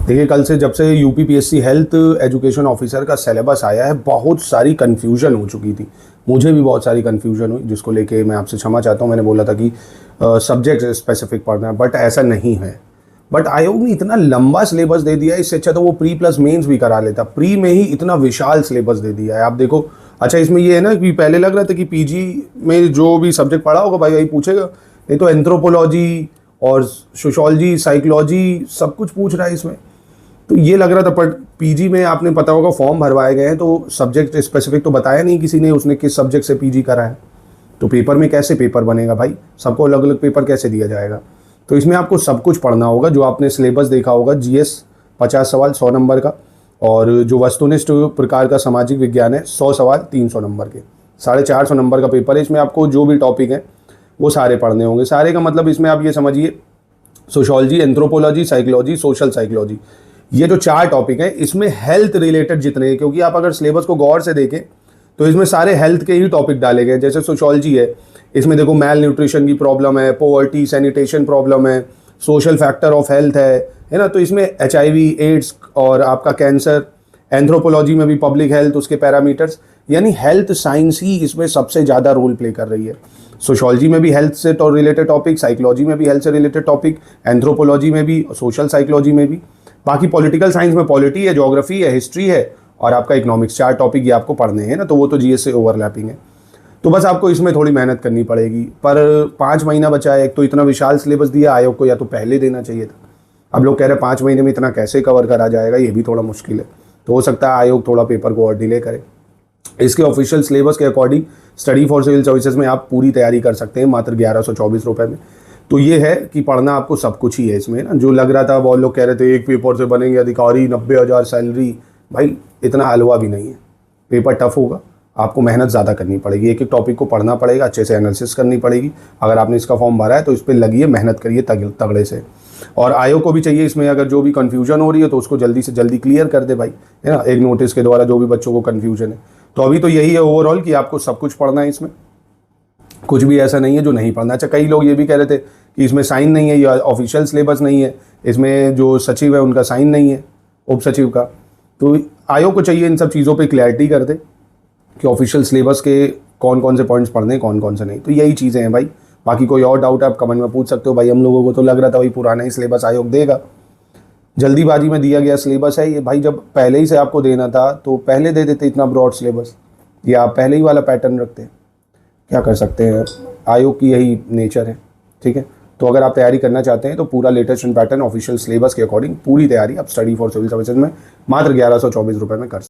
देखिए, कल से जब से यूपीपीएससी हेल्थ एजुकेशन ऑफिसर का सिलेबस आया है, बहुत सारी कन्फ्यूजन हो चुकी थी। मुझे भी बहुत सारी कन्फ्यूजन हुई, जिसको लेके मैं आपसे क्षमा चाहता हूँ। मैंने बोला था कि सब्जेक्ट स्पेसिफिक पढ़ना है, बट ऐसा नहीं है। बट आयोग ने इतना लंबा सिलेबस दे दिया है, इससे अच्छा तो वो प्री प्लस मेंस भी करा लेता। प्री में ही इतना विशाल सिलेबस दे दिया है। आप देखो, अच्छा इसमें ये है ना कि पहले लग रहा था कि पीजी में जो भी सब्जेक्ट पढ़ा होगा भाई वही पूछेगा। ये तो एंथ्रोपोलॉजी और सोशोलॉजी, साइकोलॉजी सब कुछ पूछ रहा है इसमें। तो ये लग रहा था, पर पीजी में आपने पता होगा फॉर्म भरवाए गए हैं तो सब्जेक्ट स्पेसिफिक तो बताया नहीं किसी ने, उसने किस सब्जेक्ट से पीजी करा है। तो पेपर में कैसे पेपर बनेगा भाई, सबको अलग अलग पेपर कैसे दिया जाएगा। तो इसमें आपको सब कुछ पढ़ना होगा। जो आपने सिलेबस देखा होगा, जीएस 50 सवाल 100 नंबर का, और जो वस्तुनिष्ठ प्रकार का सामाजिक विज्ञान है 100 सवाल 300 नंबर के, 450 नंबर का पेपर है। इसमें आपको जो भी टॉपिक हैं वो सारे पढ़ने होंगे। सारे का मतलब इसमें आप ये समझिए, sociology, anthropology, psychology, social psychology, ये जो 4 टॉपिक हैं इसमें हेल्थ रिलेटेड जितने हैं, क्योंकि आप अगर सिलेबस को गौर से देखें तो इसमें सारे हेल्थ के ही टॉपिक डाले गए। जैसे सोशोलॉजी है, इसमें देखो मेल न्यूट्रिशन की प्रॉब्लम है, पोवर्टी, सैनिटेशन प्रॉब्लम है, सोशल फैक्टर ऑफ हेल्थ है ना। तो इसमें एचआईवी, एड्स और आपका कैंसर। एंथ्रोपोलॉजी में भी पब्लिक हेल्थ, उसके पैरामीटर्स, यानी हेल्थ साइंस ही इसमें सबसे ज़्यादा रोल प्ले कर रही है। सोशोलॉजी में भी हेल्थ से रिलेटेड टॉपिक, साइकोलॉजी में भी हेल्थ से रिलेटेड टॉपिक, एंथ्रोपोलॉजी में भी, सोशल साइकोलॉजी में भी। बाकी पॉलिटिकल साइंस में पॉलिटी है, ज्योग्राफी है, हिस्ट्री है और आपका इकोनॉमिक्स। 4 टॉपिक ये आपको पढ़ने हैं ना, तो वो तो जीएस से ओवरलैपिंग है। तो बस आपको इसमें थोड़ी मेहनत करनी पड़ेगी। पर 5 महीना बचा है। एक तो इतना विशाल सिलेबस दिया, आयोग को या तो पहले देना चाहिए था। अब लोग कह रहे हैं 5 महीने में इतना कैसे कवर करा जाएगा, ये भी थोड़ा मुश्किल है। तो हो सकता है आयोग थोड़ा पेपर को और डिले करे। इसके ऑफिशियल सिलेबस के according study for civil services में आप पूरी तैयारी कर सकते हैं मात्र 1124 रुपये में। तो ये है कि पढ़ना आपको सब कुछ ही है इसमें ना। जो लग रहा था, वो लोग कह रहे थे एक पेपर से बनेंगे अधिकारी, 90,000 सैलरी, भाई इतना हलवा भी नहीं है। पेपर टफ होगा, आपको मेहनत ज़्यादा करनी पड़ेगी, एक एक टॉपिक को पढ़ना पड़ेगा, अच्छे से एनालिसिस करनी पड़ेगी। अगर आपने इसका फॉर्म भरा है तो इस पर लगिए, मेहनत करिए तगड़े से। और आयोग को भी चाहिए इसमें अगर जो भी कन्फ्यूजन हो रही है तो उसको जल्दी से जल्दी क्लियर कर दे भाई, है ना, एक नोटिस के द्वारा जो भी बच्चों को कन्फ्यूजन है। तो अभी तो यही है ओवरऑल कि आपको सब कुछ पढ़ना है इसमें, कुछ भी ऐसा नहीं है जो नहीं पढ़ना। अच्छा, कई लोग ये भी कह रहे थे कि इसमें साइन नहीं है, या ऑफिशियल सिलेबस नहीं है, इसमें जो सचिव है उनका साइन नहीं है, उप सचिव का। तो आयोग को चाहिए इन सब चीज़ों पे क्लैरिटी कर दे कि ऑफिशियल सिलेबस के कौन कौन से पॉइंट्स पढ़ने, कौन कौन से नहीं। तो यही चीज़ें हैं भाई। बाकी कोई और डाउट आप कमेंट में पूछ सकते हो भाई। हम लोगों को तो लग रहा था भाई पुराना ही सिलेबस आयोग देगा, जल्दीबाजी में दिया गया सिलेबस है ये भाई। जब पहले ही से आपको देना था तो पहले दे देते इतना ब्रॉड सिलेबस, या आप पहले ही वाला पैटर्न रखते। क्या कर सकते हैं, आयोग की यही नेचर है, ठीक है। तो अगर आप तैयारी करना चाहते हैं तो पूरा लेटेस्ट पैटर्न ऑफिशियल सिलेबस के अकॉर्डिंग पूरी तैयारी आप स्टडी फॉर सिविल सर्विसेज में मात्र 1124 रुपये में कर सकते हैं।